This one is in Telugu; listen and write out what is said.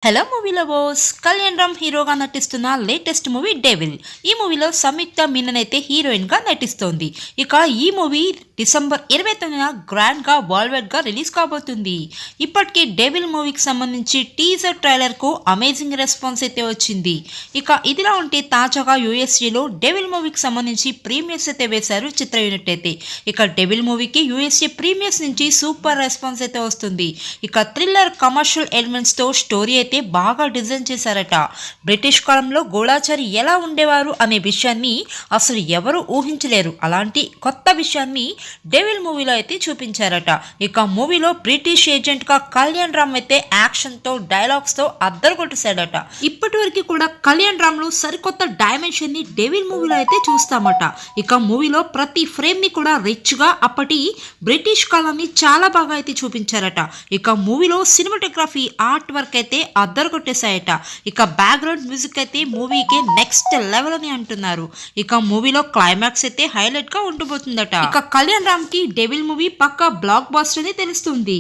Hello movie lovers, Kalyan Ram హీరోగా నటిస్తున్న లేటెస్ట్ మూవీ డెవిల్. ఈ మూవీలో సంయుక్త మీనన్ అయితే హీరోయిన్ గా నటిస్తోంది. ఇక ఈ మూవీ డిసెంబర్ 29న గ్రాండ్ గా వరల్డ్ వైడ్ గా రిలీజ్ కాబోతుంది. ఇప్పటికే డెవిల్ మూవీకి సంబంధించి టీజర్ ట్రైలర్ కు అమేజింగ్ రెస్పాన్స్ అయితే వచ్చింది. ఇక ఇదిలా ఉంటే తాజాగా యూఎస్ఏలో డెవిల్ మూవీకి సంబంధించి ప్రీమియర్స్ అయితే వేశారు చిత్ర యూనిట్ అయితే. ఇక డెవిల్ మూవీకి యూఎస్ఏ ప్రీమియర్స్ నుంచి సూపర్ రెస్పాన్స్ అయితే వస్తుంది. ఇక థ్రిల్లర్ కమర్షియల్ ఎలిమెంట్స్ తో స్టోరీ అయితే బాగా డిజైన్ చేశారట. బ్రిటిష్ కాలంలో గూఢాచారి ఎలా ఉండేవారు అనే విషయాన్ని అసలు ఎవరు ఊహించలేరు. అలాంటి కొత్త విషయాన్ని డెవిల్ మూవీలో అయితే చూపించారట. ఇక మూవీలో బ్రిటిష్ ఏజెంట్ గా కళ్యాణ్ రామ్ అయితే యాక్షన్ తో డైలాగ్స్ తో అద్దరు కొట్టేశాడట. ఇప్పటి వరకు కూడా కళ్యాణ్ రామ్ లో సరికొత్త డైమెన్షన్ ని డెవిల్ మూవీలో అయితే చూస్తామట. ఇక మూవీలో ప్రతి ఫ్రేమ్ ని కూడా రిచ్ గా అప్పటి బ్రిటిష్ కాలాన్ని చాలా బాగా అయితే చూపించారట. ఇక మూవీలో సినిమాటోగ్రఫీ ఆర్ట్ వర్క్ అయితే అద్దరు కొట్టేశాయట. ఇక బ్యాక్గ్రౌండ్ మ్యూజిక్ అయితే మూవీకి నెక్స్ట్ లెవెల్ అని అంటున్నారు. ఇక మూవీలో క్లైమాక్స్ అయితే హైలైట్ గా ఉండబోతుందట. ఇక కళ్యాణ్ రామ్ కి డెవిల్ మూవీ పక్కా బ్లాక్ బాస్టర్ అని తెలుస్తుంది.